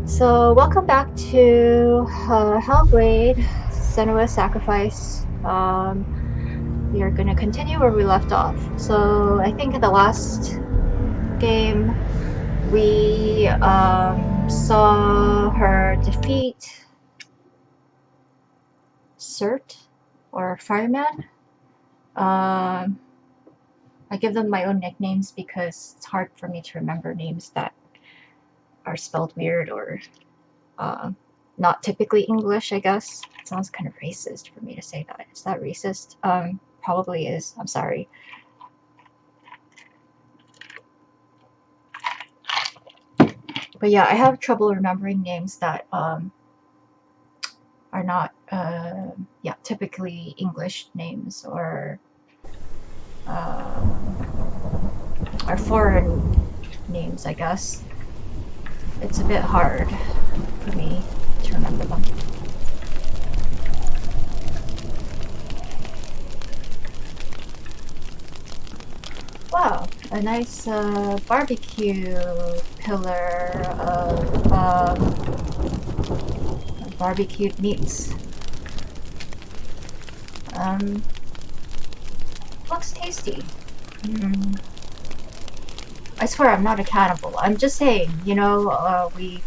So, welcome back to Hellblade, Senua Sacrifice. We are going to continue where we left off. So, I think in the last game, we saw her defeat Cert, or Fireman. I give them my own nicknames because it's hard for me to remember names that are spelled weird or not typically English, I guess. It sounds kind of racist for me to say that. Is that racist? Probably is. I'm sorry. But yeah, I have trouble remembering names that are not, typically English names or are foreign names, I guess. It's a bit hard for me to remember them. Wow, a nice barbecue pillar of barbecued meats. Looks tasty. I swear I'm not a cannibal. I'm just saying, you know, we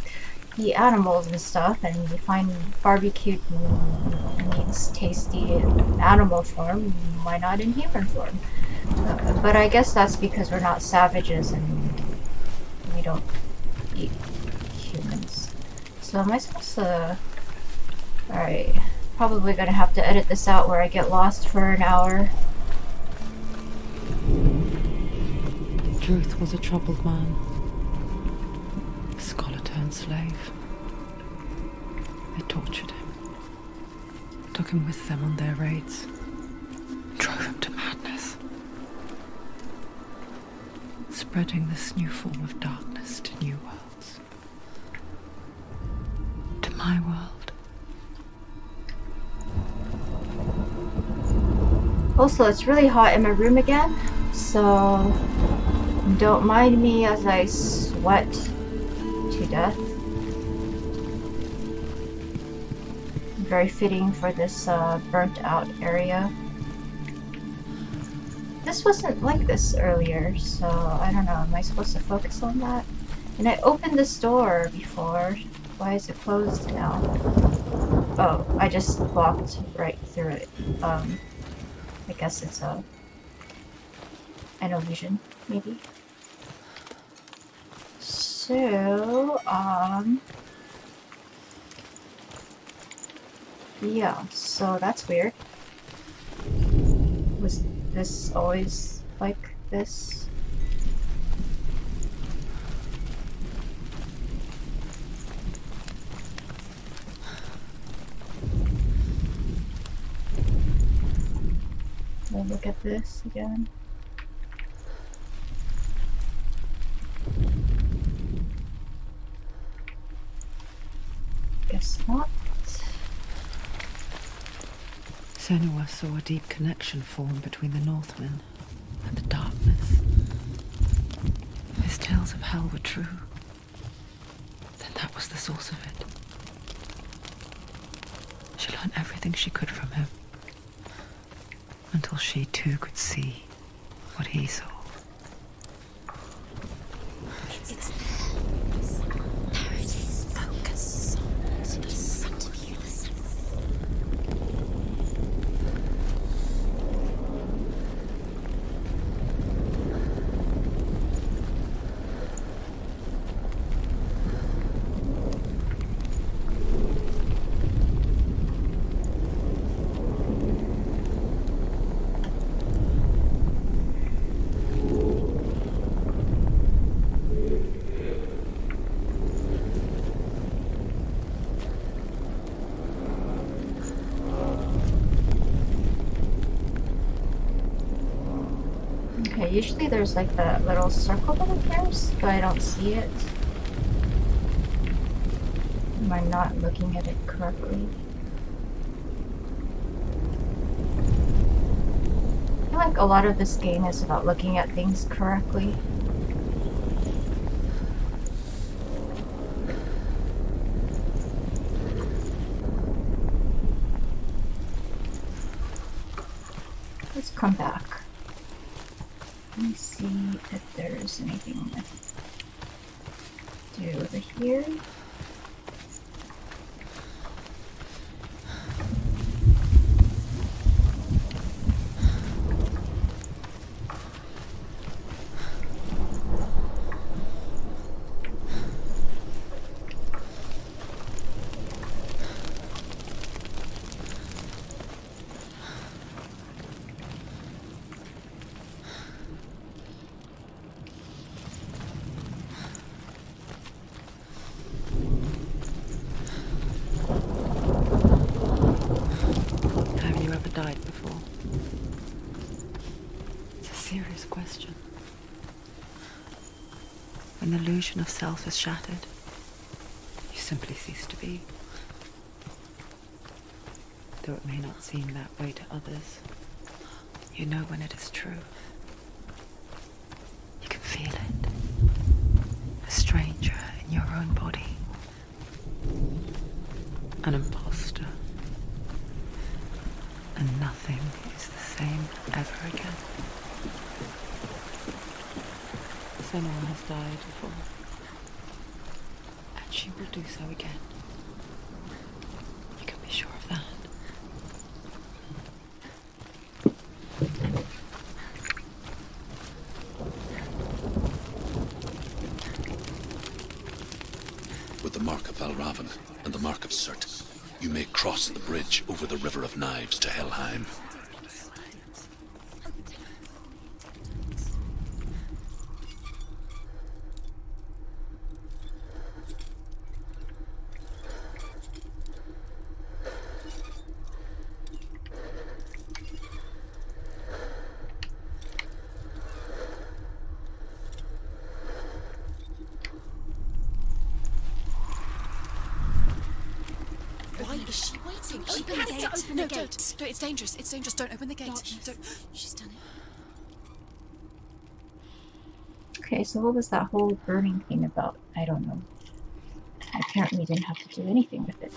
eat animals and stuff, and we find barbecued meats tasty in animal form. Why not in human form? But I guess that's because we're not savages and we don't eat humans. So am I supposed to... Alright. Probably gonna have to edit this out where I get lost for an hour. Truth was a troubled man. A scholar turned slave. They tortured him. Took him with them on their raids. Drove him to madness. Spreading this new form of darkness to new worlds. To my world. Also, it's really hot in my room again, so don't mind me as I sweat to death. Very fitting for this burnt out area. This wasn't like this earlier, so I don't know. Am I supposed to focus on that? And I opened this door before. Why is it closed now? Oh, I just walked right through it. I guess it's an illusion, maybe. So, yeah, so that's weird. Was this always like this? We'll look at this again. Guess not. Senua saw a deep connection form between the Northmen and the darkness. If his tales of hell were true, then that was the source of it. She learned everything she could from him, until she too could see what he saw. Okay, usually there's like that little circle that appears, but I don't see it. Am I not looking at it correctly? I feel like a lot of this game is about looking at things correctly. come back. Let me see if there's anything I can do over here. Died before? It's a serious question. When the illusion of self is shattered, you simply cease to be. Though it may not seem that way to others, you know when it is true. You can feel it. A stranger in your own body. An imposter. And nothing is the same ever again. Senua has died before. And she will do so again. You can be sure of that. With the mark of Valravan and the mark of Surt, you may cross the bridge over the River of Knives to Helheim. Why is she waiting? Open the gate. Open the gate. No, it's dangerous. It's dangerous. Don't open the gate. Don't. She's done it. Okay, so what was that whole burning thing about? I don't know. Apparently didn't have to do anything with it.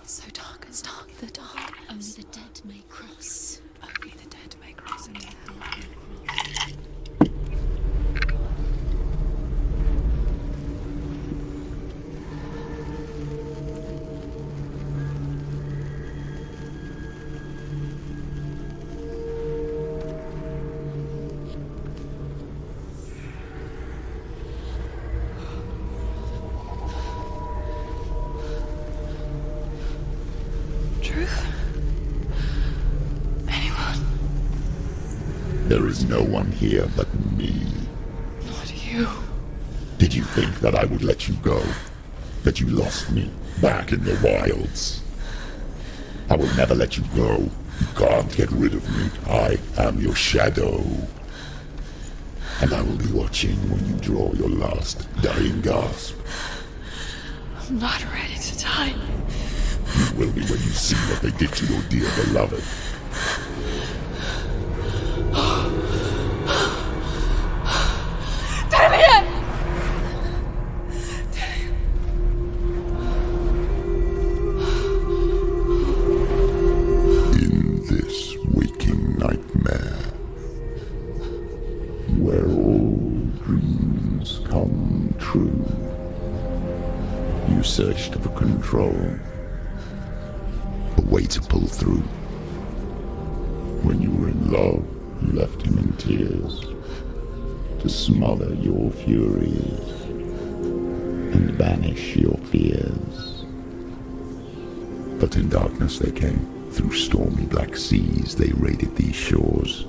It's so dark. It's dark. The dark. Only the dead may cross. Only the dead may cross. Only the dead may cross. There is no one here but me. Not you. Did you think that I would let you go? That you lost me back in the wilds? I will never let you go. You can't get rid of me. I am your shadow. And I will be watching when you draw your last dying gasp. I'm not ready to die. You will be when you see what they did to your dear beloved. In this waking nightmare, where all dreams come true, you searched for control, a way to pull through. When you were in love, you left him in tears, to smother your furies and banish your fears. But in darkness they came, through stormy black seas they raided these shores.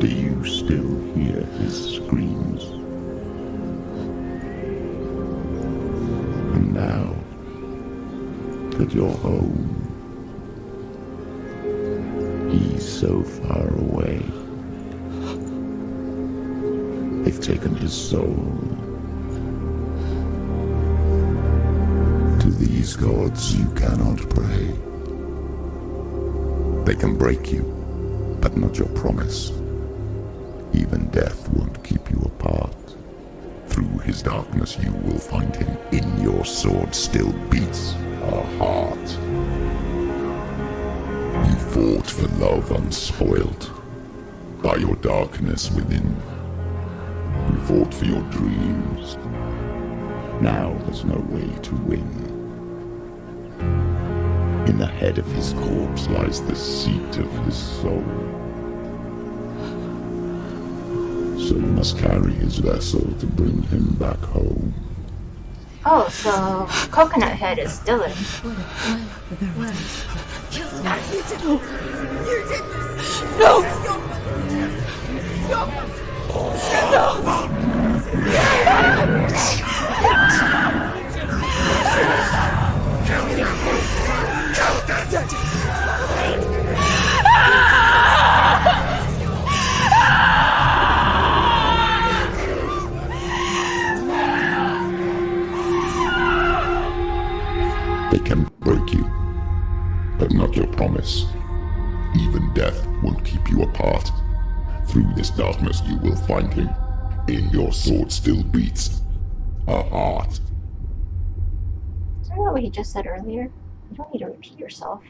Do you still hear his screams? And now that you're home, he's so far away. They've taken his soul. To these gods you cannot pray. They can break you, but not your promise. Even death won't keep you apart. Through his darkness you will find him. In your sword still beats a heart. You fought for love unspoilt by your darkness within. You fought for your dreams. Now there's no way to win. In the head of his corpse lies the seat of his soul. So you must carry his vessel to bring him back home. Oh, so Coconut Head is Dylan. They can break you, but not your promise. Even death won't keep you apart. Through this darkness you will find him. In your sword still beats a heart. Isn't that what he just said earlier? You don't need to repeat yourself.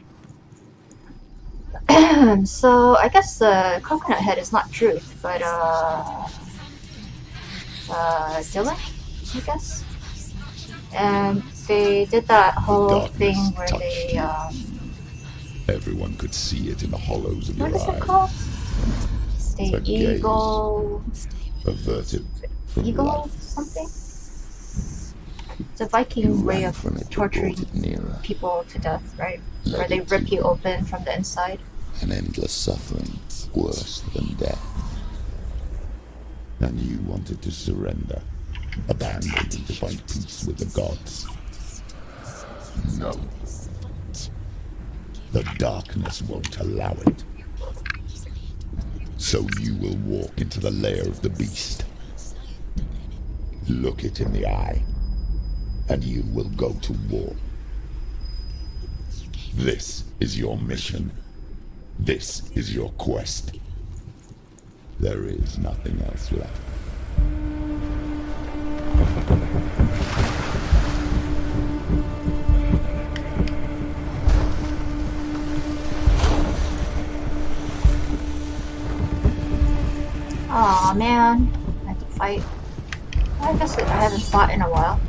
So, I guess the Coconut Head is not Truth, but, Dylan, I guess? And they did that whole thing where they, Everyone could see it in the hollows of your what is eyes. it called? The The gaze. Eagle... Averted from Eagle life. something? It's a Viking way of from it, torturing brought it nearer. people to death, right? Let Where they it rip to you open from the inside. An endless suffering, worse than death. And you wanted to surrender, abandon to find peace with the gods. No. The darkness won't allow it. So you will walk into the lair of the beast. Look it in the eye, and you will go to war. This is your mission. This is your quest. There is nothing else left. Aw, man. I have to fight. I guess I haven't fought in a while.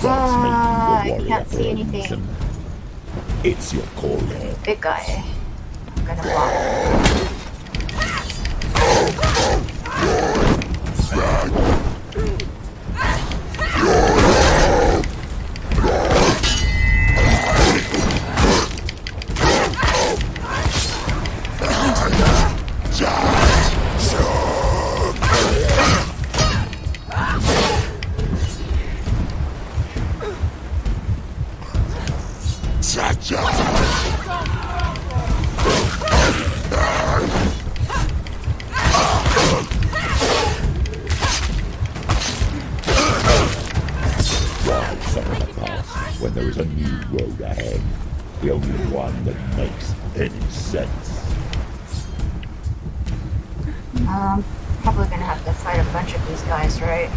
I can't see anything. It's your calling. Big guy. I'm gonna block. When there is a new road ahead, the only one that makes any sense. Probably gonna have to fight a bunch of these guys, right?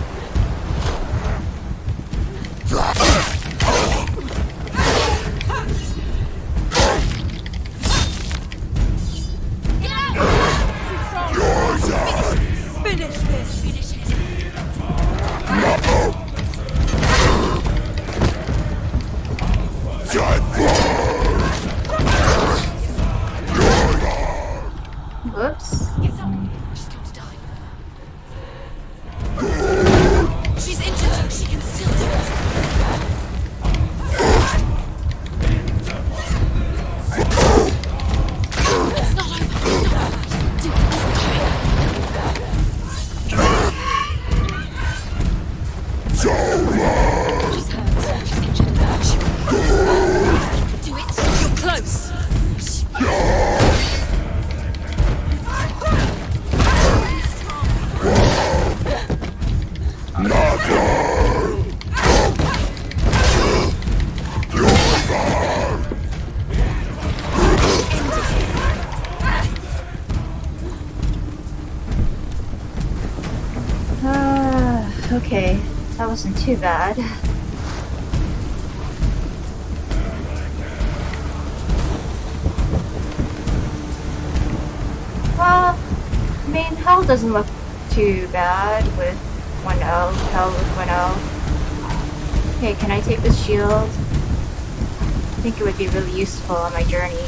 Finish this! Whoops. She's going to die. She's injured. She can still do it. It's not over. Do it. She's hurt. She's injured. Okay, that wasn't too bad. Well, I mean, hell doesn't look too bad with 1L, hell with 1L. Hey, can I take this shield? I think it would be really useful on my journey.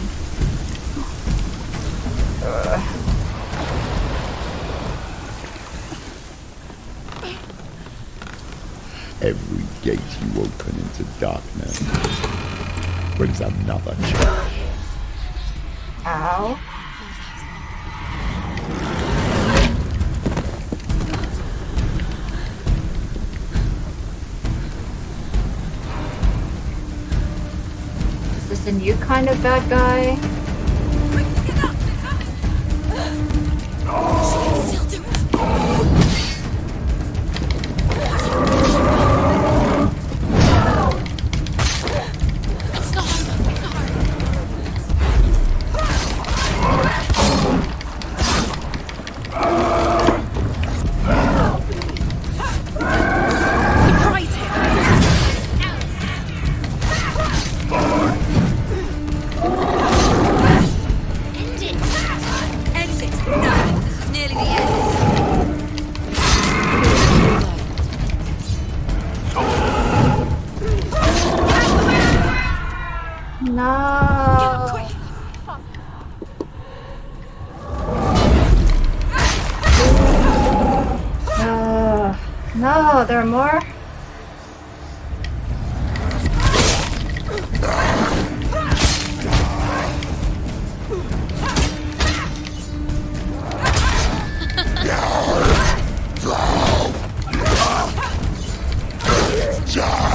Every gate you open into darkness brings another challenge. Ow. Is this a new kind of bad guy? Still do it. It's not over. It's not surprise him. End it. End it. No, this is nearly the end. No. Quick. No, there are more?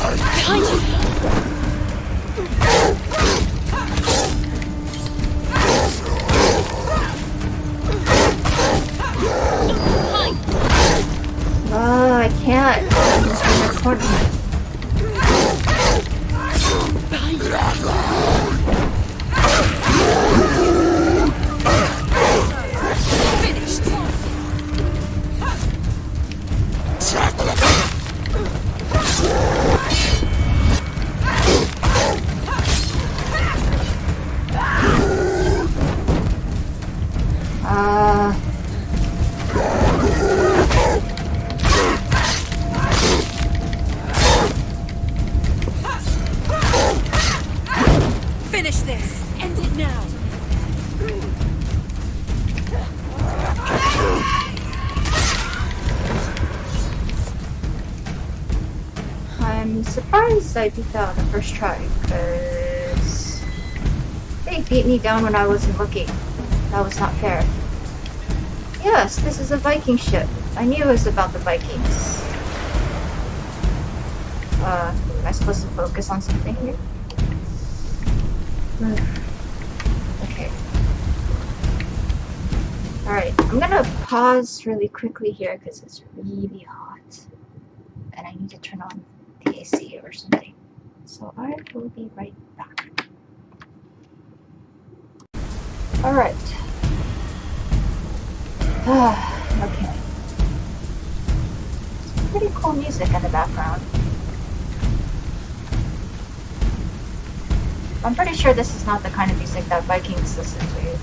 Behind you. Oh, I can't. It's in the corner. Behind you. Finished. Finish this. End it now. I'm surprised I beat that on the first try, because they beat me down when I wasn't looking. That was not fair. Yes, this is a Viking ship. I knew it was about the Vikings. Am I supposed to focus on something here? Okay. Alright, I'm gonna pause really quickly here because it's really hot. And I need to turn on the AC or something. So I will be right back. Alright. Okay. Pretty cool music in the background. I'm pretty sure this is not the kind of music that Vikings listen to.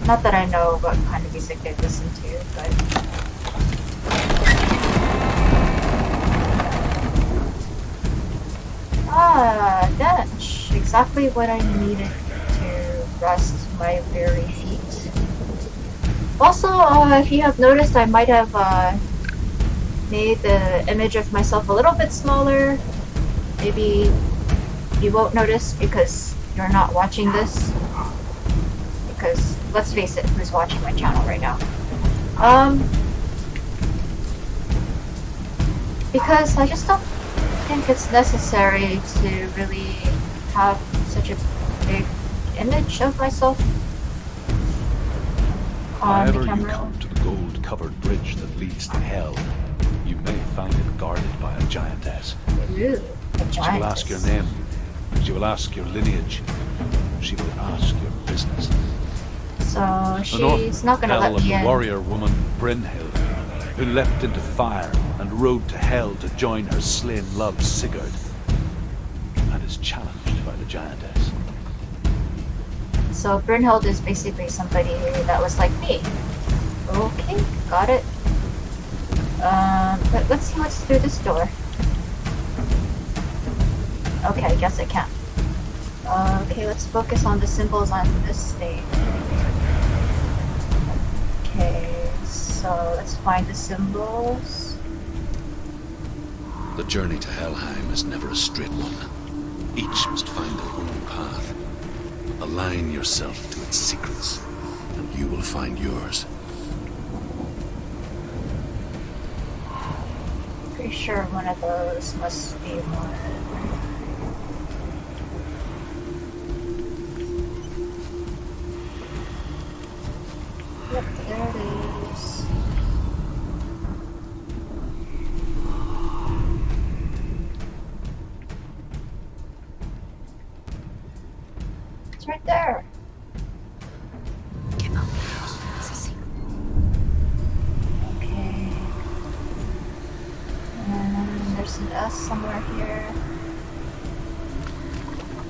Not that I know what kind of music they listen to, but... Ah, bench. Exactly what I needed to rest my weary feet. Also, if you have noticed, I might have made the image of myself a little bit smaller. Maybe you won't notice because you're not watching this. Because, let's face it, who's watching my channel right now? Because I just don't think it's necessary to really have such a big image of myself on the However you camera. come to the gold-covered bridge that leads to Hell, you may find it guarded by a giantess. Ooh, a She will ask your giantess. name. She will ask your lineage. She will ask your business. So The North she's not gonna tell let of me the in. warrior woman Brynhild, who leapt into fire and rode to hell to join her slain love Sigurd, and is challenged by the Giantess. So Brynhild is basically somebody that was like me. Okay, got it. But let's see what's through this door. Okay, I guess I can't. Okay, let's focus on the symbols on this stage. Okay, so let's find the symbols. The journey to Helheim is never a straight one. Each must find their own path. Align yourself to its secrets, and you will find yours. Pretty sure one of those must be one. Yep, there it is. It's right there. Get up. There's a secret. Okay. And there's an S somewhere here.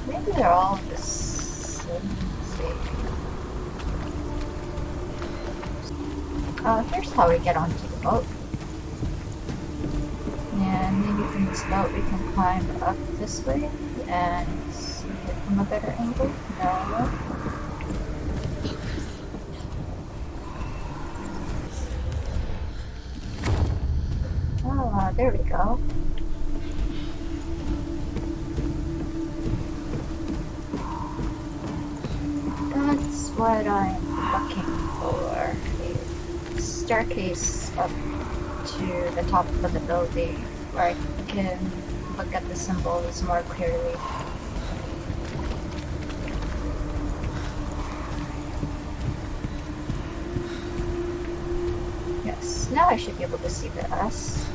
Maybe they're all the same. Here's how we get onto the boat. And maybe from this boat we can climb up this way and see it from a better angle. No. Oh, there we go. That's what I'm looking for. A staircase up to the top of the building where I can look at the symbols more clearly. Yes, now I should be able to see the S.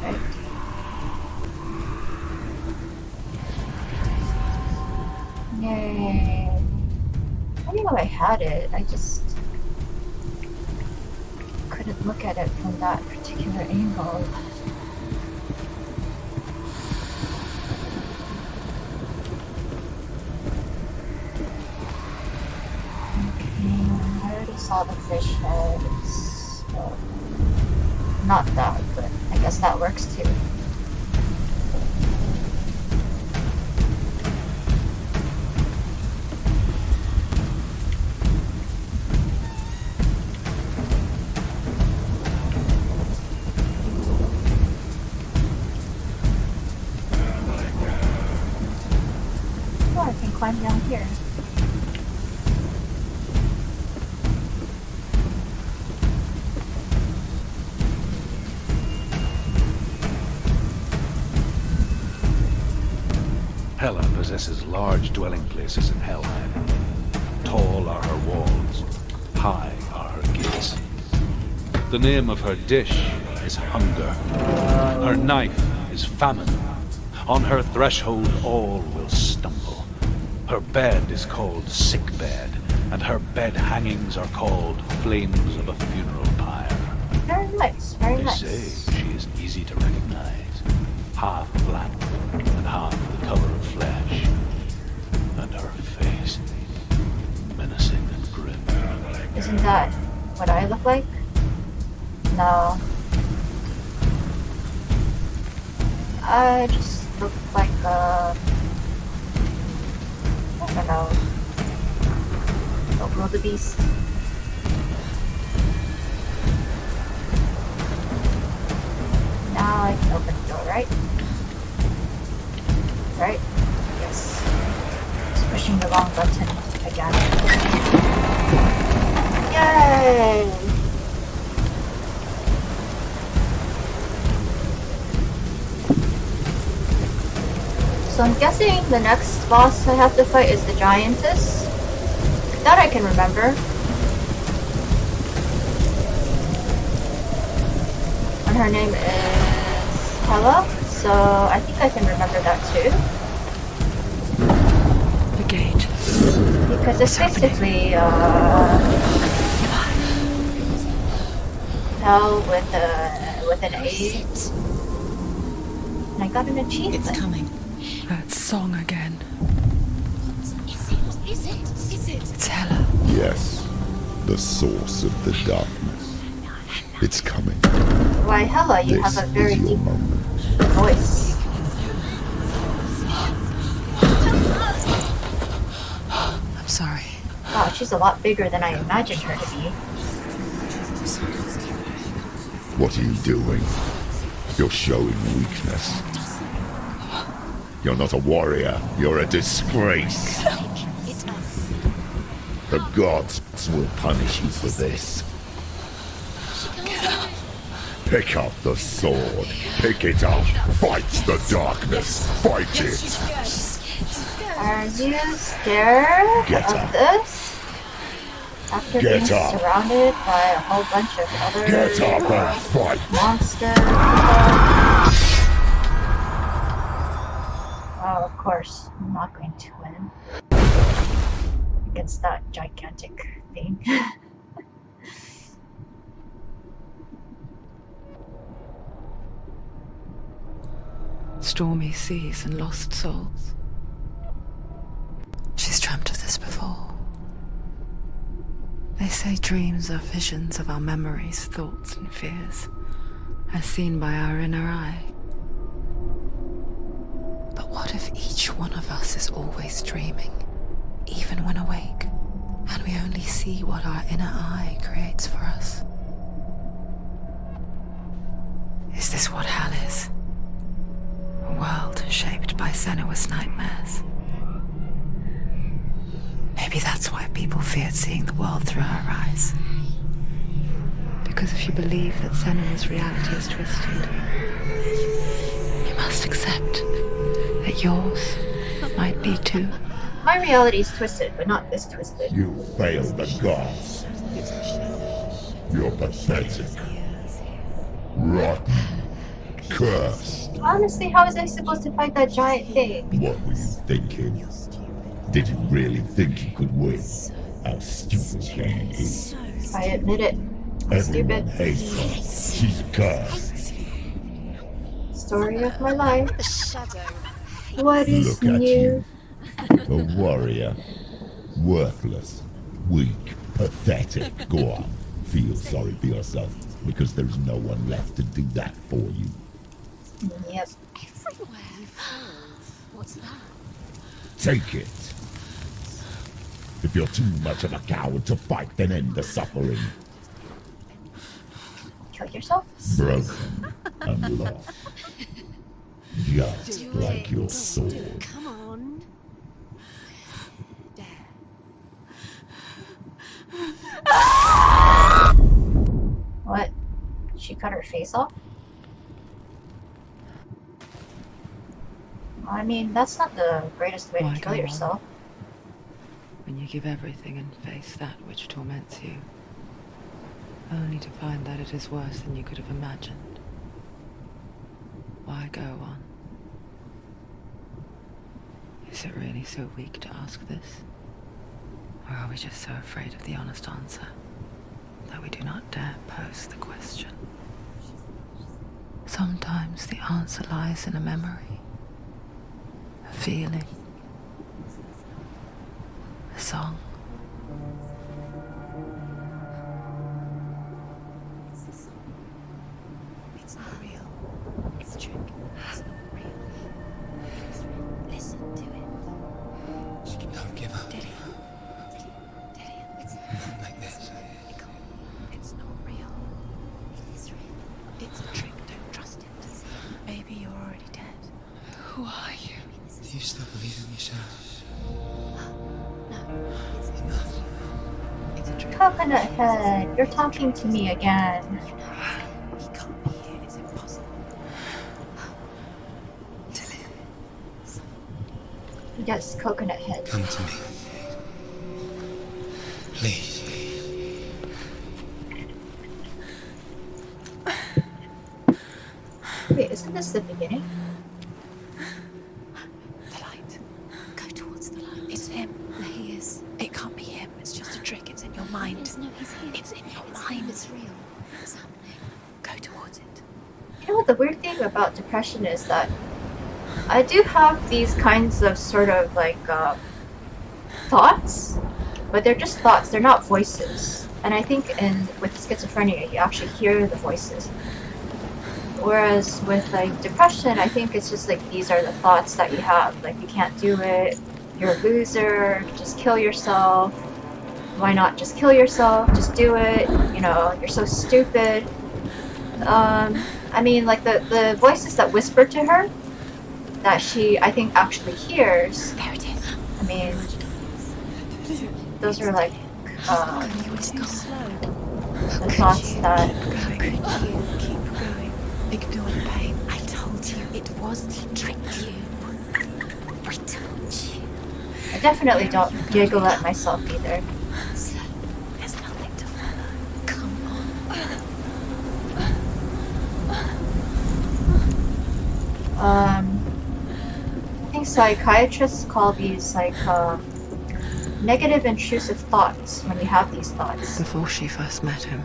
Right. Yay. I didn't know I had it. I just couldn't look at it from that particular angle. Okay, I already saw the fish heads. So not that, but I guess that works too. Oh, I can climb down here. Hela possesses large dwelling places in Helheim. Tall are her walls, high are her gates. The name of her dish is hunger. Her knife is famine. On her threshold all will stumble. Her bed is called sick bed, and her bed hangings are called flames of a funeral pyre. Very nice, very They nice. say she is easy to recognize, half black and half the color of flesh, and her face menacing and grim. Isn't that what I look like? No. I just look like a... I don't know. Wildebeest. Now I can open the door, right? Right? Yes. Just pushing the wrong button again. Yay! So I'm guessing the next boss I have to fight is the Giantess. That I can remember. And her name is Hela, so I think I can remember that too. The gate. Because it's basically, Hell with an A, and I got an achievement. It's coming. That song again. Is it? It's Hela. Yes, the source of the darkness. It's coming. Why, Hela, you This have a very is your deep moment. voice. I'm sorry. Wow, she's a lot bigger than I imagined her to be. What are you doing? You're showing weakness. You're not a warrior. You're a disgrace. The gods will punish you for this. Pick up the sword. Pick it up. Fight the darkness. Fight it. Are you scared Get of up. this? After Get being up. surrounded by a whole bunch of other Get up and fight. monsters. Oh, of course, I'm not going to win against that gigantic thing. Stormy seas and lost souls. She's dreamt of this before. They say dreams are visions of our memories, thoughts and fears, as seen by our inner eye. But what if each one of us is always dreaming, even when awake, and we only see what our inner eye creates for us? Is this what hell is? A world shaped by Senua's nightmares. Maybe that's why people feared seeing the world through her eyes. Because if you believe that Senua's reality is twisted, you must accept that yours might be too. My reality is twisted, but not this twisted. You failed the gods. You're pathetic. Rotten. Cursed. Honestly, how was I supposed to fight that giant thing? What were you thinking? Did you really think you could win? How stupid can you be? I admit it. Everyone Stupid. hates her. She's cursed. Story of my life. What is Look at new? you. A warrior. Worthless. Weak. Pathetic. Go on. Feel sorry for yourself, because there's no one left to do that for you. Yep. Everywhere. What's that? Take it. If you're too much of a coward to fight, then end the suffering. Kill yourself? Broken and lost. Just like your sword. Come on. There. What? She cut her face off? I mean, that's not the greatest way Why to kill go on? yourself. When you give everything and face that which torments you, only to find that it is worse than you could have imagined. Why go on? Is it really so weak to ask this? Or are we just so afraid of the honest answer that we do not dare pose the question? Sometimes the answer lies in a memory, a feeling, a song. It's not real. It's a trick. It's not real. Listen to it. Don't give up. Daddy. It's Not like this. It's not real. It is real. It's a trick. Don't trust it. Maybe you're already dead. Who are you? Do you still believe in yourself? No. Enough. It's a trick. Coconut Head, you're talking to me again. He can't be here. It's impossible. Yes, Coconut Head. Come to me. Please. Wait, isn't this the beginning? The light. Go towards the light. It's him. There he is. It can't be him. It's just a trick. trick. It's in your mind. Yes, no, he's here. It's in your It's mind. It's real. It's happening. Go towards it. You know what the weird thing about depression is that I do have these kinds of sort of like thoughts, but they're just thoughts. They're not voices. And I think with schizophrenia, you actually hear the voices. Whereas with like depression, I think it's just like these are the thoughts that you have. Like you can't do it. You're a loser. Just kill yourself. Why not just kill yourself? Just do it. You know, you're so stupid. I mean, like the voices that whisper to her, that she, I think, actually hears. There it is. I mean, those are like You were too slow. the thoughts that. How could you keep going? Ignore the pain. I told you it was to trick you. I told you. I definitely don't giggle at myself either. Slow. There's nothing to follow. Come on. I think psychiatrists call these like negative intrusive thoughts when you have these thoughts. Before she first met him,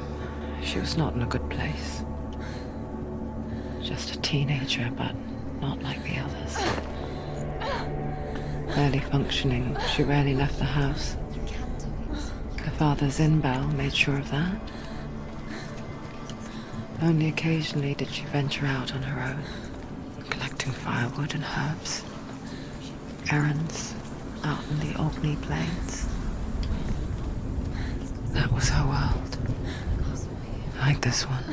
she was not in a good place. Just a teenager, but not like the others. Barely functioning, she rarely left the house. You can do it. Her father's in-bell made sure of that. Only occasionally did she venture out on her own, collecting firewood and herbs. Errands out in the Orkney Plains. That was her world. Like this one.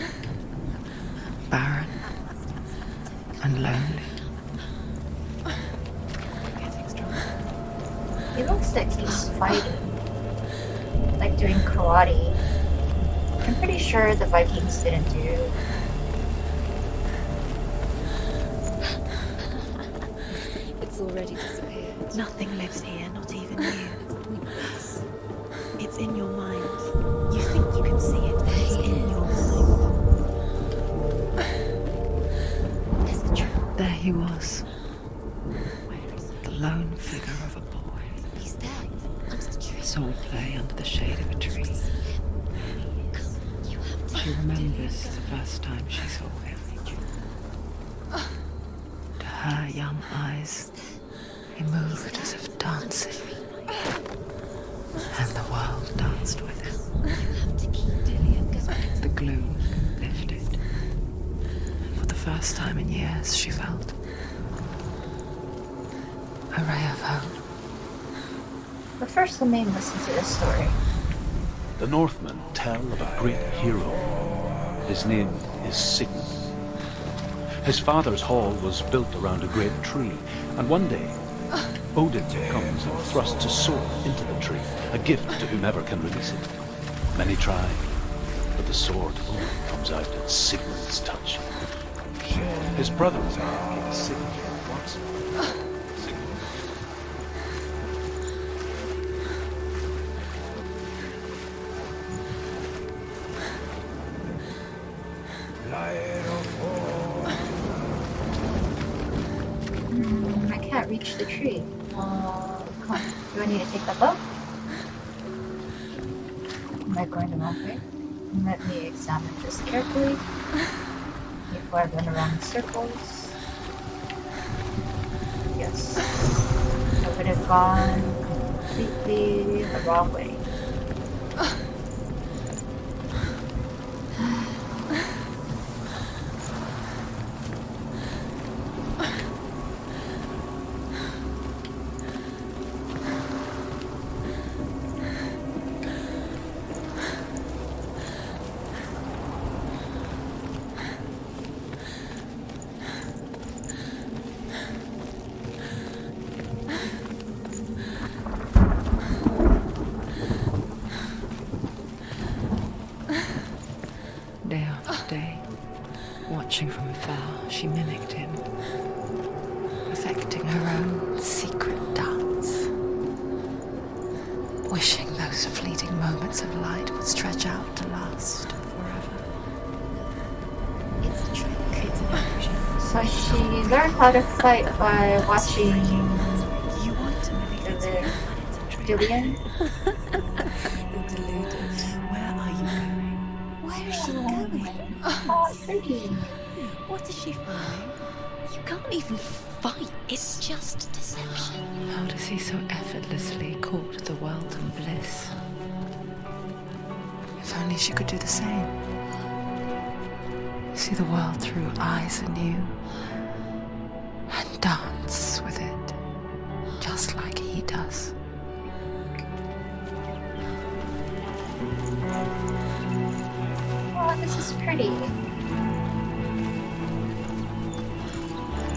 Barren and lonely. He looks like he's fighting, like doing karate. I'm pretty sure the Vikings didn't do. It's already disappeared. Nothing lives here, not even you. It's in your mind. You think you can see it, but it's in your mind. There's the truth. There he was. The lone figure of a boy. He's there. Under the tree. Saw play under the shade of a tree. You have to. She remembers the first time she saw him. To her young eyes, he moved as if dancing. And the world danced with him. You have to keep Dillian because The gloom lifted. And for the first time in years, she felt a ray of hope. But first, let me listen to this story. The Northmen tell of a great hero. His name is Sigmund. His father's hall was built around a great tree, and one day, Odin comes and thrusts a sword into the tree, a gift to whomever can release it. Many try, but the sword only comes out at Sigmund's touch. His brother gave a signature once. Sigmund. I can't reach the tree. Come on. Do I need to take that boat? Am I going the wrong way? Let me examine this carefully before I run around in circles. Yes. I would have gone completely the wrong way. Day after day, watching from afar, she mimicked him, perfecting her own secret dance, wishing those fleeting moments of light would stretch out to last forever. It's a trick. It's an illusion. So she learned how to fight by watching You want to believe it's the real, but it's a trick. Dillian? You're deluded. Where are you going? Where is she going? Oh, pretty. What is she finding? You can't even fight. It's just deception. How does he so effortlessly court the world and bliss? If only she could do the same. See the world through eyes anew and dance with it, just like he does. Oh, this is pretty.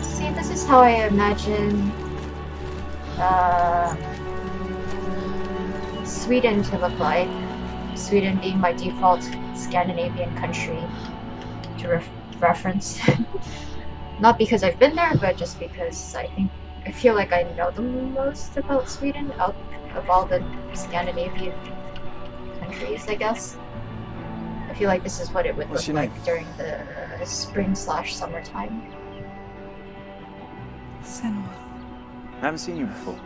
See, this is how I imagine Sweden to look like. Sweden being my default Scandinavian country to reference. Not because I've been there, but just because I feel like I know the most about Sweden of all the Scandinavian countries, I guess. I feel like this is what it would What's look your like name? during the spring/summertime. Senua. I haven't seen you before.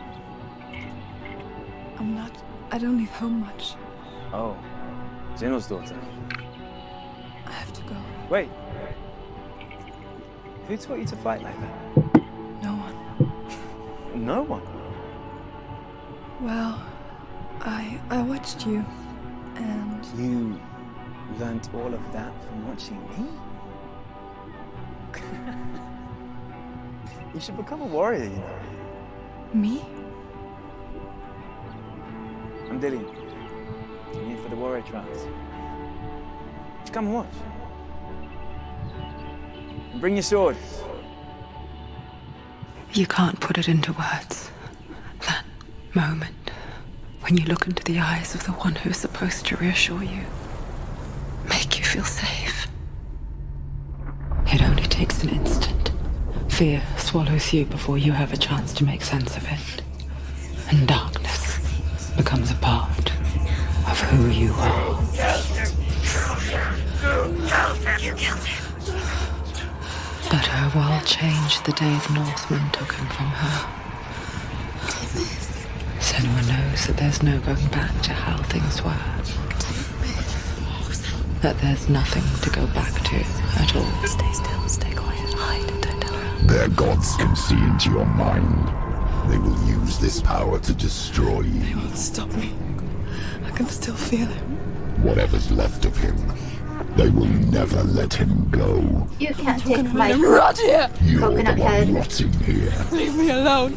I don't leave home much. Oh, Zeno's daughter. I have to go. Wait. Who taught you to fight like that? No one. No one. Well, I watched you, and You learnt all of that from watching me? You should become a warrior, you know. me? I'm Dillian. I'm here for the warrior trance. Just come and watch. And bring your sword. You can't put it into words. That moment when you look into the eyes of the one who's supposed to reassure you, make you feel safe. It only takes an instant. Fear swallows you before you have a chance to make sense of it. And darkness becomes a part of who you are. You killed him. But her world changed the day the Northmen took him from her. Senua knows that there's no going back to how things were. That there's nothing to go back to at all. Stay still, stay quiet, hide, don't tell her. Their gods can see into your mind. They will use this power to destroy They you. won't stop me. I can still feel him. Whatever's left of him, they will never let him go. You can't take my Rot here! You're Coconut the one head. rotting here. Leave me alone.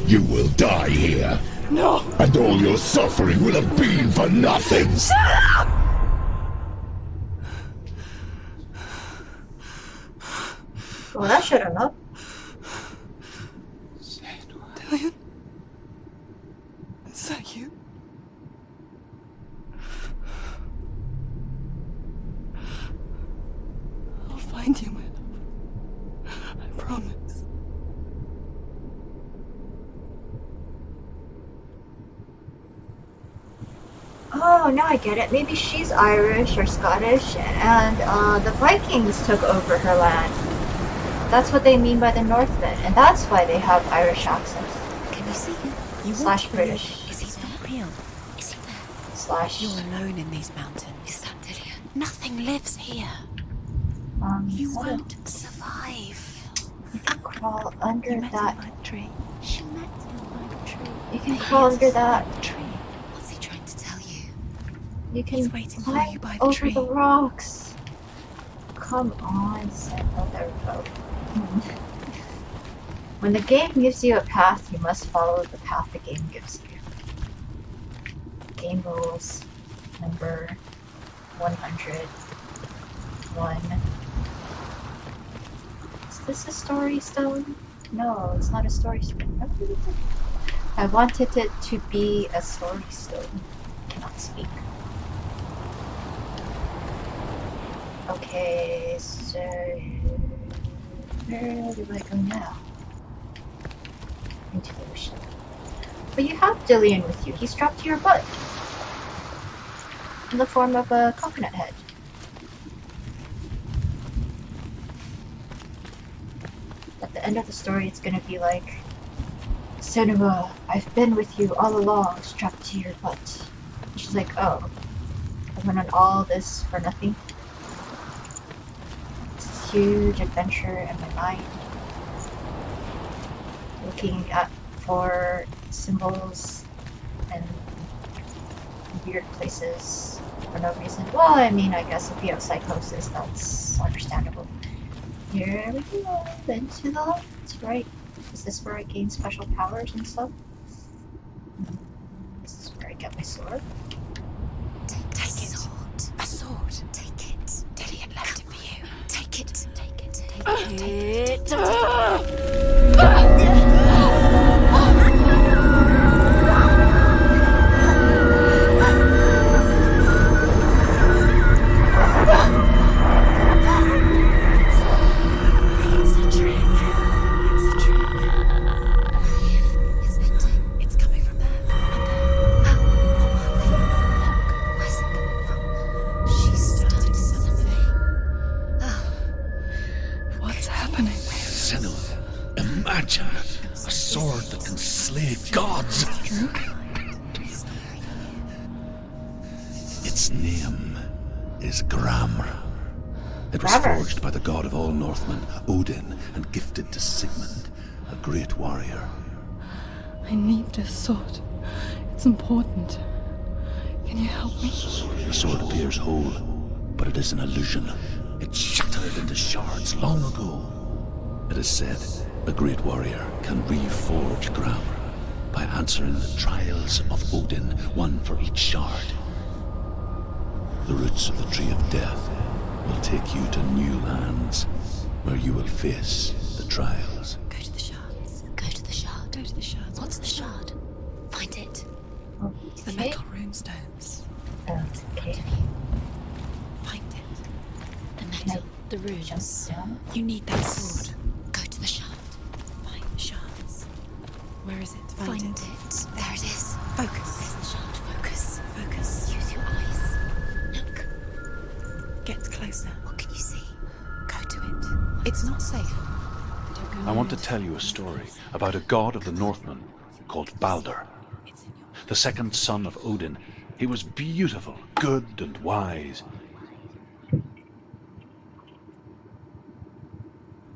You will die here. No! And all your suffering will have been for nothing. Well, that should enough. Dillian? Is that you? I'll find you, my love. I promise. Oh, now I get it. Maybe she's Irish or Scottish, and the Vikings took over her land. That's what they mean by the Northmen, and that's why they have Irish accents. Can you see him? You Slash want to believe British. Is he not real? Is he there? Slash. You're alone in these mountains. Is that Dillian? Nothing lives here. You hold on. won't survive. You can crawl under You met that. him by the tree. She met him by the tree. You can Maybe crawl it's under a sign that. of the tree. What's he trying to tell you? You can He's waiting for climb you by the over tree. the rocks. Come on, Sam. Oh, there we go. When the game gives you a path, you must follow the path the game gives you. Game rules number 101. Is this a story stone? No, it's not a story stone. I wanted it to be a story stone. Cannot speak. Okay, so where do I go now? Into the ocean. But you have Dillian with you. He's strapped to your butt. In the form of a coconut head. At the end of the story, it's gonna be like Senua, I've been with you all along, strapped to your butt. She's like, oh, I went on all this for nothing. This huge adventure in my mind. Looking for symbols and weird places for no reason. Well, I mean, I guess if you have psychosis, that's understandable. Here we go, then to the left, right. Is this where I gain special powers and stuff? This is where I get my sword. Take it. A sword. Take it. Dillian left it for you. Take it. Take it. Take it. Its name is Gramr. It was forged by the god of all Northmen, Odin, and gifted to Sigmund, a great warrior. I need this sword. It's important. Can you help me? The sword appears whole, but it is an illusion. It shattered into shards long ago. It is said a great warrior can reforge Gramr by answering the trials of Odin, one for each shard. The roots of the Tree of Death will take you to new lands where you will face the trials. Go to the shards. Go to the shard. Go to the shards. What's the shard? Find it. It's the metal runestones. Okay. Find it. The metal. The runes. Down. You need that sword. Go to the shard. Find the shards. Where is it? Find it. There it is. Focus. There's the shard. Focus. Focus. Use your eyes. Look. Get closer. What can you see? Go to it. It's not safe. Don't go I want to near it. tell you a story about a god of the Northmen called Baldur. The second son of Odin. He was beautiful, good, and wise.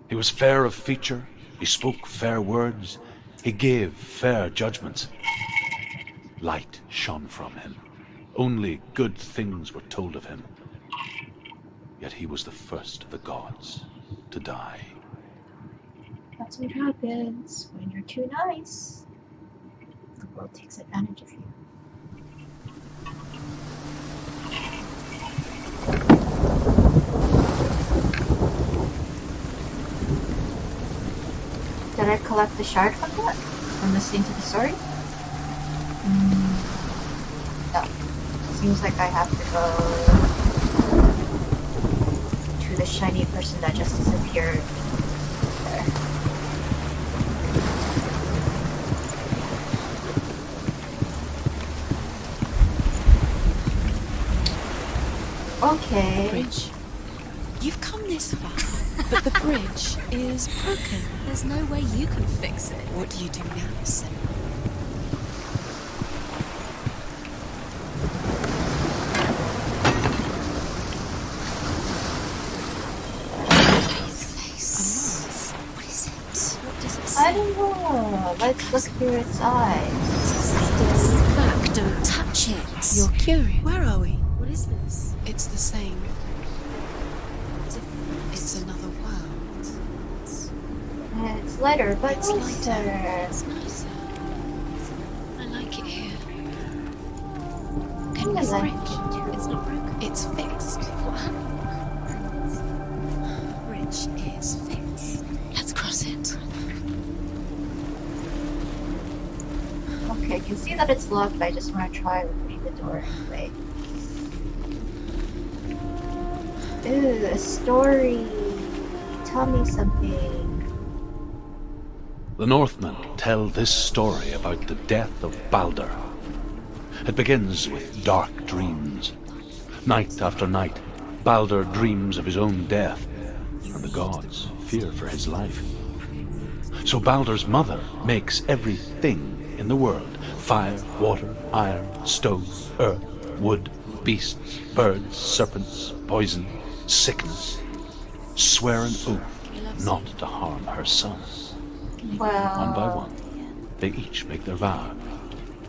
He was fair of feature, he spoke fair words, he gave fair judgments. Light shone from him. Only good things were told of him. Yet he was the first of the gods to die. That's what happens when you're too nice. The world takes advantage of you. Did I collect the shard from that? From listening to the story? No. Seems like I have to go to the shiny person that just disappeared there. Okay. Bridge. You've come this far, but the bridge is broken. There's no way you can fix it. What do you do now, Senua? What is it? What does it say? I don't know. Let's look through its eyes. Stay back, don't touch it. You're curious. Where are we? What is this? It's the same. It's another world. It's lighter, but It's nicer. lighter. It's nicer. I like it here. Can I this like bridge? it too. It's not broken. It's fixed. What happened? Bridge is fixed. Let's cross it. Okay, I can see that it's locked, but I just want to try opening the door anyway. Ooh, a story. Tell me something. The Northmen tell this story about the death of Baldur. It begins with dark dreams. Night after night, Baldur dreams of his own death, and the gods fear for his life. So Baldur's mother makes everything in the world: fire, water, iron, stone, earth, wood, beasts, birds, serpents, poison, sickness. Swear an oath not to harm her son. One by Well, one, they each make their vow.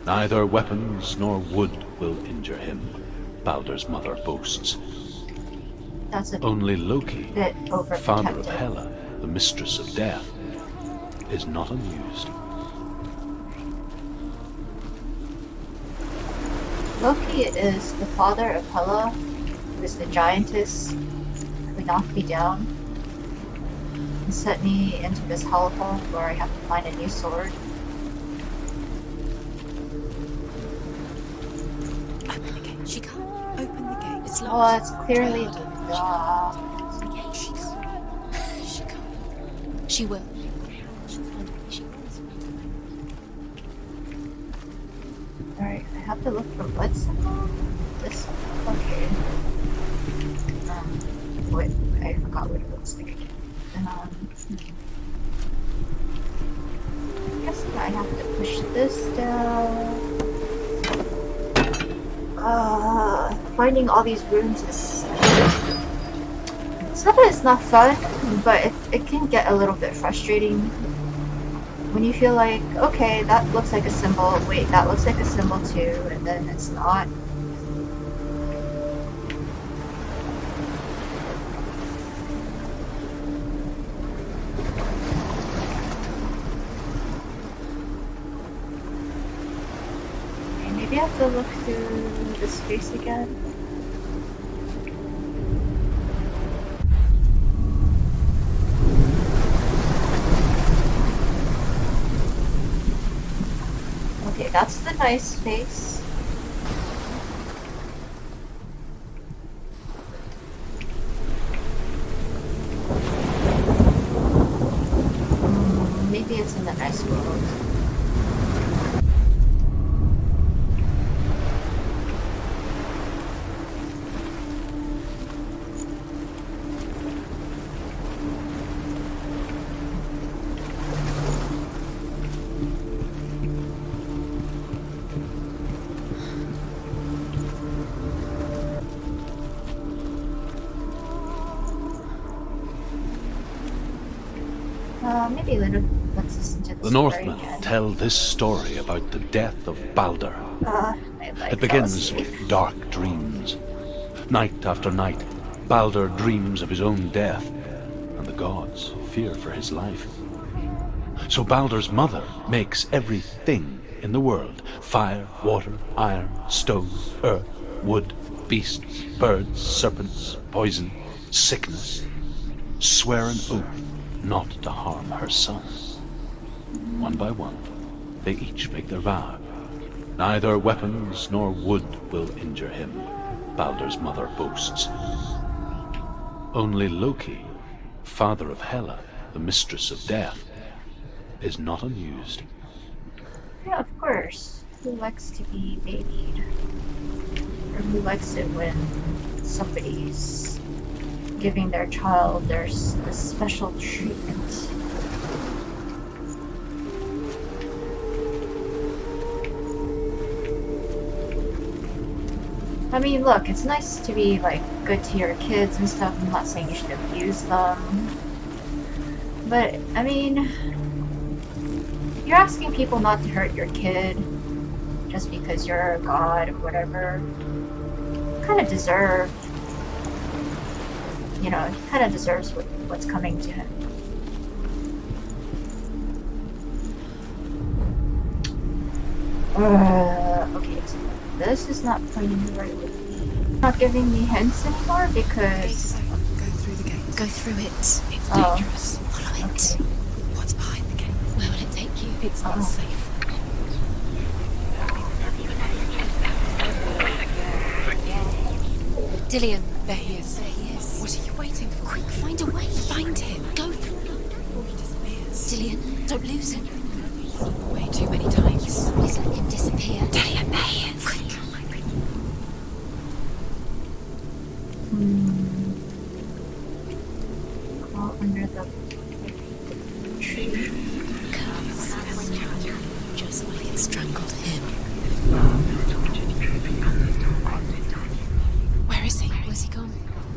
Neither weapons nor wood will injure him, Baldur's mother boasts. that's a Only Loki, bit father of overprotective. Hela, the mistress of death, is not amused. Loki is the father of Hela, who is the giantess who knocked me down and set me into this hellhole where I have to find a new sword. Open the gate. She can't open the gate. It's locked. Well, it's clearly Try harder. the... The gate. She can't. She will. She'll find a way. She will. Alright, I have to look for what symbol? This. Okay. Wait, I forgot what it looks like again. I'm guessing I have to push this down. Finding all these rooms is... Sometimes it's not fun, but it can get a little bit frustrating. When you feel like, okay, that looks like a symbol, wait, that looks like a symbol too, and then it's not. Okay, maybe I have to look through the space again. Okay, that's the nice face. Maybe it's in the nice world. Maybe let's listen to The story Northmen again. tell this story about the death of Baldur. I like It begins Elsie. with dark dreams. Night after night, Baldur dreams of his own death, and the gods fear for his life. So Baldur's mother makes everything in the world: fire, water, iron, stone, earth, wood, beasts, birds, serpents, poison, sickness. Swear an oath not to harm her son. One by one, they each make their vow. Neither weapons nor wood will injure him, Baldur's mother boasts. Only Loki, father of Hela, the mistress of death, is not amused. Yeah, of course. Who likes to be babied? Or who likes it when somebody's giving their child their special treatment? I mean, look, it's nice to be, like, good to your kids and stuff. I'm not saying you should abuse them. But, I mean, you're asking people not to hurt your kid just because you're a god or whatever. You kind of deserve, you know, he kind of deserves what's coming to him. Okay, so this is not pointing the right way. Not giving me hints anymore because... Go through the gate. Go through it. It's Oh. dangerous. Follow it. Okay. What's behind the gate? Where will it take you? It's not Oh. safe. Dillian, there he is. There he is. What are you waiting for? Quick, find a way. Find him. Go through before he disappears. Dillian, don't lose him. Way too many times. Always let him disappear. Dillian, there he is. Quick. Crawl under the tree. strangled him. Where is he? Where's he gone?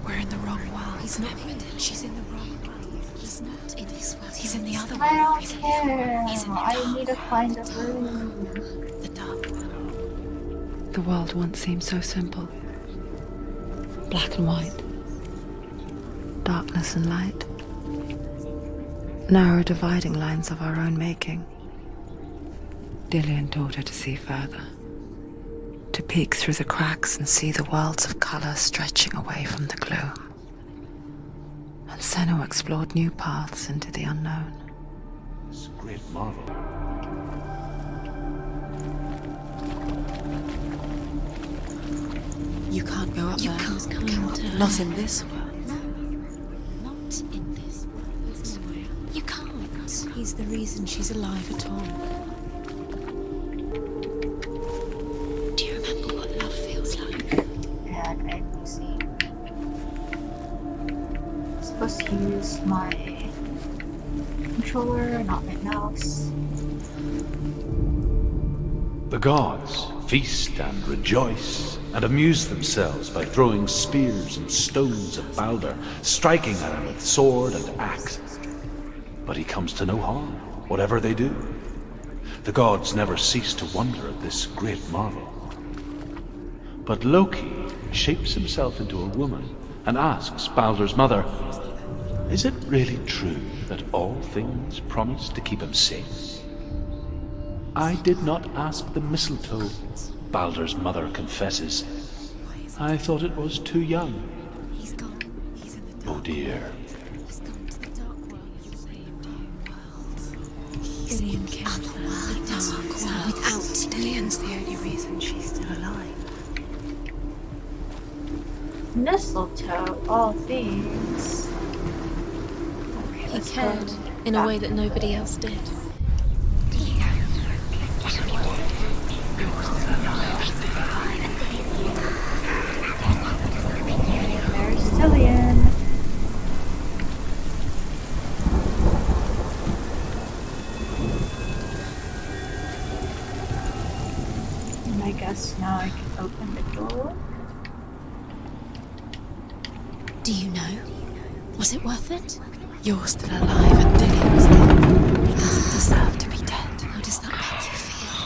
We're in the wrong world. He's not in it. She's in the wrong world. He's not in this world. He's in the other world. I don't He's in care. He's in the I dark need to find a room. The dark world. The world once seemed so simple. Black and white. Darkness and light. Narrow dividing lines of our own making. Dillian taught her to see further. To peek through the cracks and see the worlds of colour stretching away from the gloom. And Senua explored new paths into the unknown. It's a great marvel. You can't go up there. You can't. Not in this world. Not in this world. You can't. He's the reason she's alive at all. Do you remember what love feels like? And I see. I'm supposed to use my controller, not my mouse. The gods feast and rejoice and amuse themselves by throwing spears and stones at Baldur, striking at him with sword and axe. But he comes to no harm, whatever they do. The gods never cease to wonder at this great marvel. But Loki shapes himself into a woman and asks Baldur's mother, "Is it really true that all things promise to keep him safe?" "I did not ask the mistletoe," Baldur's mother confesses. "I thought it was too young." He's gone. He's in the dark. Oh dear. He's gone to the dark world. You saved you world. Dillian killed her. The dark world. Without Dillian's the only reason she's still alive. Mistletoe, all things. Okay, He let's cared go in a back. way that nobody else did. There's Dillian. And I guess now I can open the door. Do you know? Was it worth it? You're still alive and Dillian's dead. He doesn't deserve to be dead. How does that make you feel?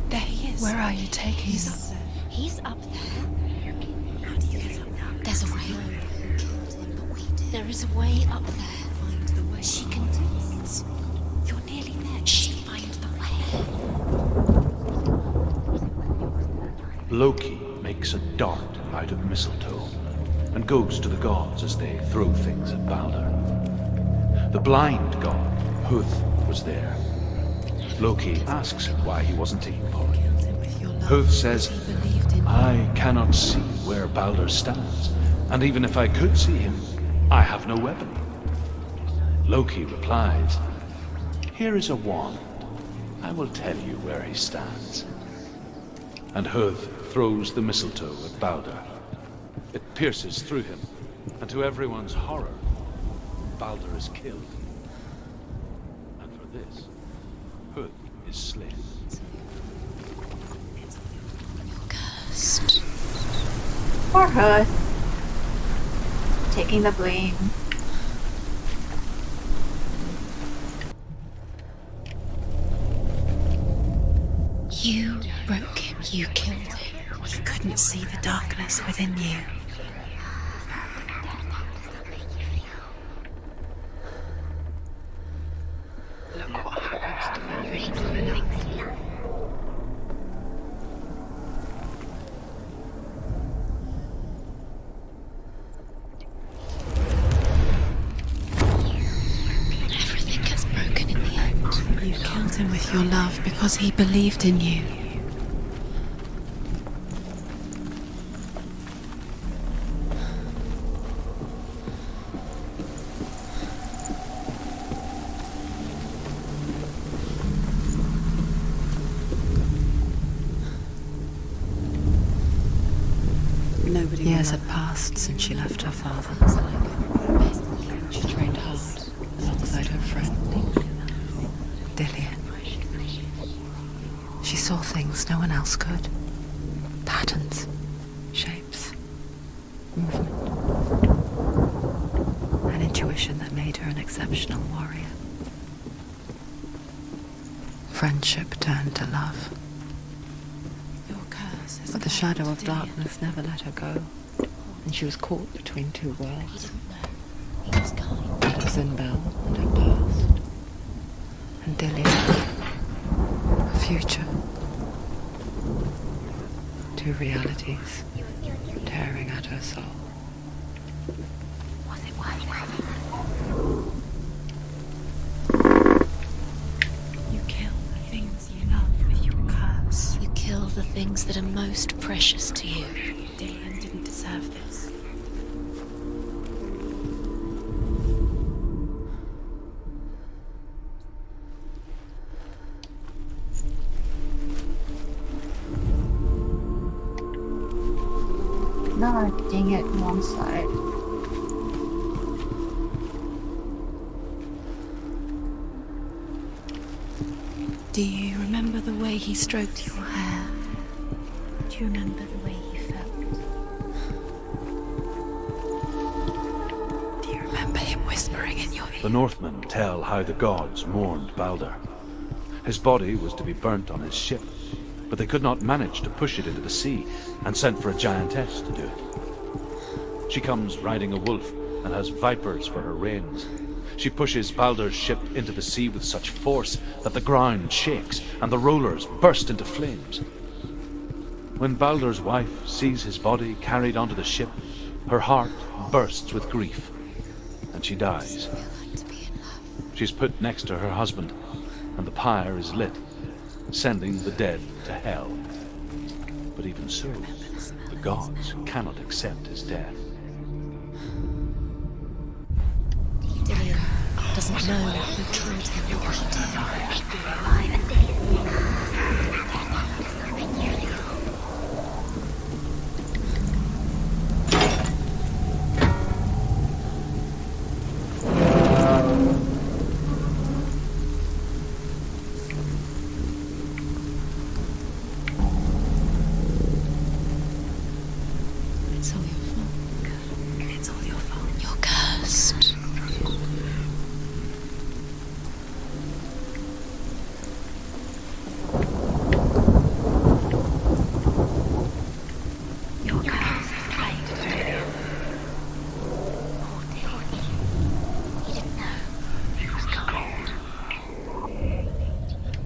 There he is. Where are you taking him? He's up there. He's up there? How do you get up there? There's a way. Who killed him, but we did. There is a way up there. Find the way. She can do it. You're nearly there. She find the way. Loki makes a dart out of mistletoe and goes to the gods as they throw things at Baldur. The blind god, Huth, was there. Loki asks him why he wasn't taking part. Huth says, "I cannot see where Baldur stands, and even if I could see him, I have no weapon." Loki replies, "Here is a wand. I will tell you where he stands." And Huth throws the mistletoe at Baldur. It pierces through him, and to everyone's horror, Baldur is killed. And for this, Huth is slain. Cursed. Poor Hood. Taking the blame. You broke him. You killed him. You couldn't see the darkness within you. Look what happens to my vision. Everything gets broken in the end. You killed him with your love because he believed in you. Nobody Years had passed since she left her father. She trained hard alongside her friend, Dillian. She saw things no one else could. Patterns, shapes, movement. An intuition that made her an exceptional warrior. Friendship turned to love. But the shadow of darkness never let her go, and she was caught between two worlds. Zinbel and her past, and Dillian, her future. Two realities tearing at her soul. You kill the things you love with your curse. You kill the things that are most precious to you. Dillian didn't deserve this. No, dang it, wrong side. Do you remember the way he stroked your hair? Do you remember the way he felt? Do you remember him whispering in your ear? The Northmen tell how the gods mourned Baldur. His body was to be burnt on his ship, but they could not manage to push it into the sea, and sent for a giantess to do it. She comes riding a wolf and has vipers for her reins. She pushes Baldur's ship into the sea with such force that the ground shakes and the rollers burst into flames. When Baldur's wife sees his body carried onto the ship, her heart bursts with grief, and she dies. She's put next to her husband, and the pyre is lit, sending the dead to hell. But even so, the gods cannot accept his death. Dillian doesn't know who killed him or he did. It's all your fault. It's all your fault. You're cursed.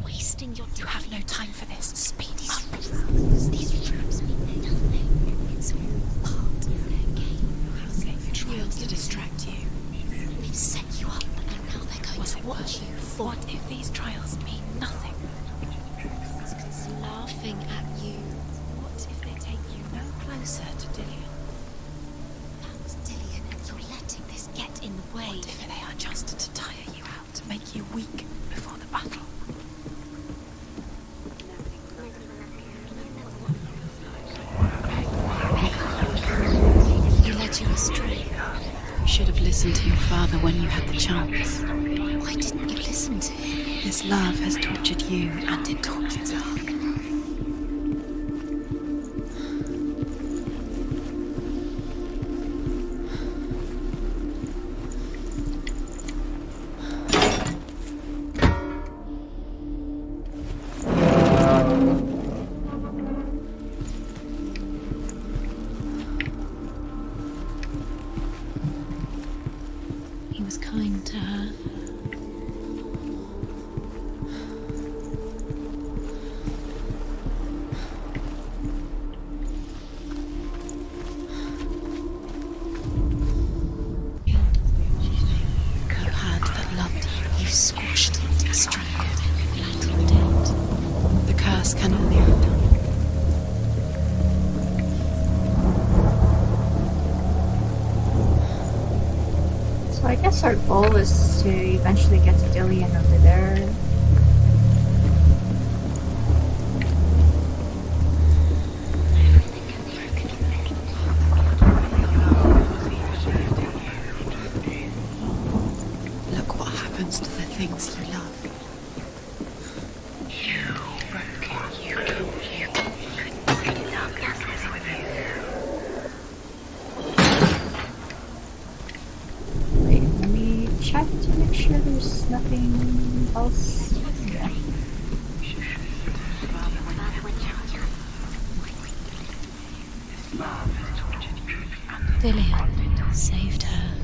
Wasting your time. You have no time for this. Speed up. These rooms mean nothing. It's all part of their game. Okay, trials to distract you. They've set you up, and now they're going to watch you fall. What if these trials mean nothing? It's laughing at you. What if they take you no closer to Dillian? That's Dillian, and you're letting this get in the way. What if they are just to tire you out, to make you weak before the battle? He led you astray. You should have listened to your father when you had the chance. Why didn't you listen to him? This love has tortured you, and it tortures us. He was kind to her. You had that loved you. You squashed it, strangled it, flattened it. The curse cannot be undone. So I guess our goal is to eventually get to Dillian over there. pretty sure there's nothing else. Yeah. Dillian saved her.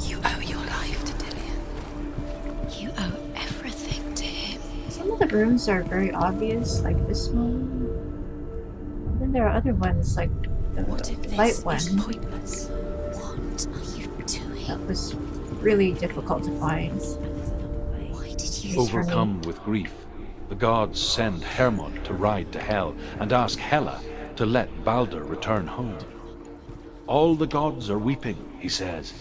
You owe your life to Dillian. You owe everything to him. Some of the rooms are very obvious, like this one. And then there are other ones, like the light one. Pointless? What are you doing? That was really difficult to find. Why did you? Overcome with grief, the gods send Hermod to ride to Hell and ask Hela to let Baldur return home. All the gods are weeping, he says.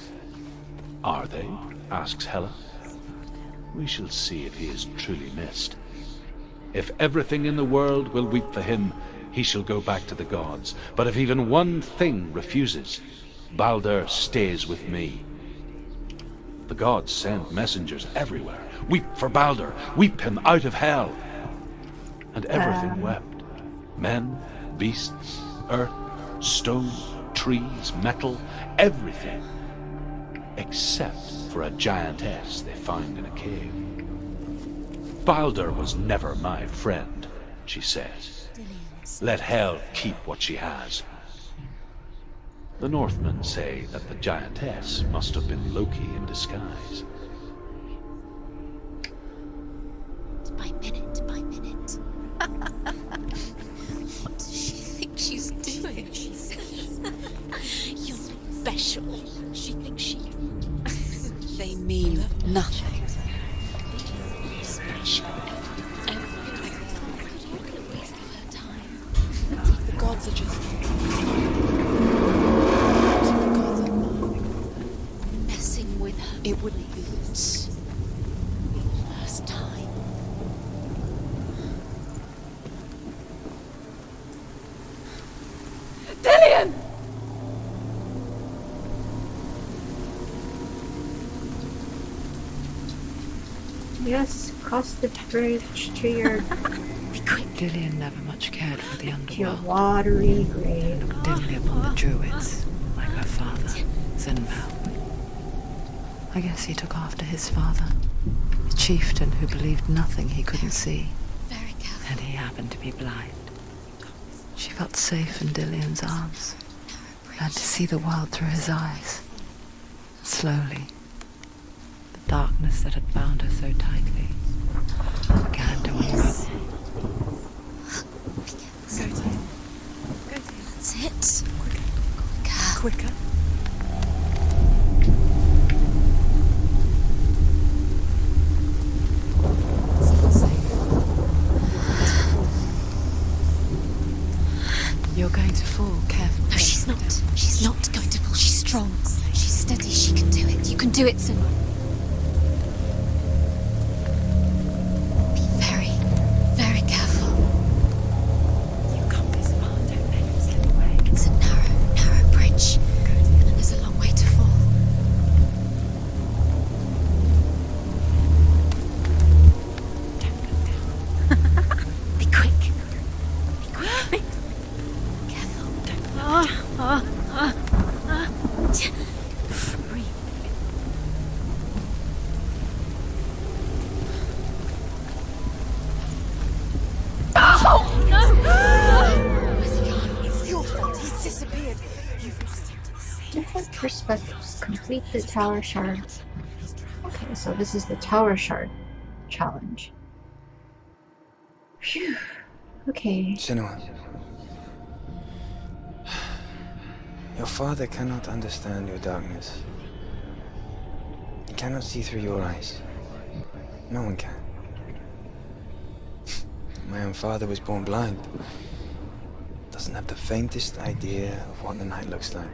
Are they? Asks Hela. We shall see if he is truly missed. If everything in the world will weep for him, he shall go back to the gods. But if even one thing refuses, Baldur stays with me. The gods send messengers everywhere. Weep for Baldur, weep him out of hell. And everything wept. Men, beasts, earth, stone, trees, metal, everything. Except for a giantess they find in a cave. Baldur was never my friend, she says. Let Hel keep what she has. The Northmen say that the giantess must have been Loki in disguise. By minute, by minute. What does she think she's doing? You're special. She thinks she... They mean nothing. Special. The gods are just... The gods are messing with her. It wouldn't be this. First time. Dillian! Yes, cross the bridge to your Dillian never much cared for the your underworld. watery grave. Looked dimly upon the druids, like her father, Senua. I guess he took after his father, a chieftain who believed nothing he couldn't see. Very careful. And he happened to be blind. She felt safe in Dillian's arms, learned to see the world through his eyes. Slowly, the darkness that had bound her so tightly began to unravel. That's it. Quicker. You're going to fall, careful. No, she's not. She's not going to fall. She's strong. She's steady. She can do it. You can do it, Senua. Be very, very careful. You've come this far, don't let it slip away. It's a narrow, narrow bridge. And there's a long way to fall. Be quick. Be quick. Careful. Breathe. It's your fault. He's disappeared. You've lost him to the sea. Different perspectives. Complete the tower shard. Okay, so this is the tower shard challenge. Phew. Okay. Senua. Your father cannot understand your darkness. He cannot see through your eyes. No one can. My own father was born blind. Doesn't have the faintest idea of what the night looks like.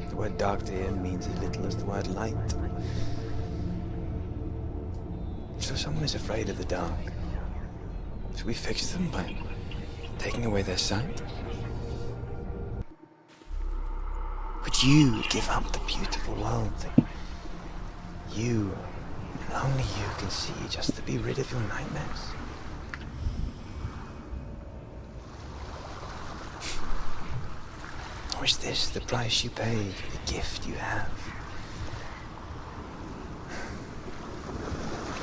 The word dark to him means as little as the word light. So someone is afraid of the dark. Should we fix them by taking away their sight? Would you give up the beautiful world that you, and only you, can see just to be rid of your nightmares? Or is this the price you pay for the gift you have?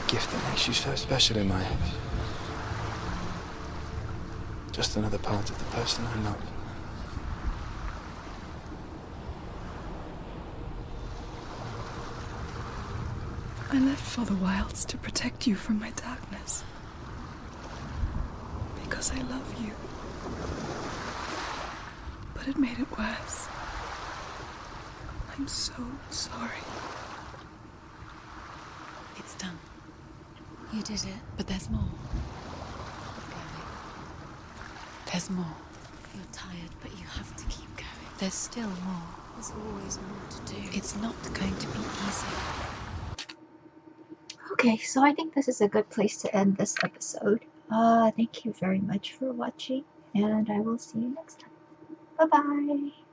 gift that makes you so special in my eyes. Just another part of the person I love. I left for the wilds to protect you from my darkness. Because I love you. But it made it worse. I'm so sorry. It's done. You did it. But there's more. There's more. You're tired, but you have to keep going. There's still more. There's always more to do. It's not going to be easy. Okay, so I think this is a good place to end this episode. Thank you very much for watching, and I will see you next time. Bye-bye!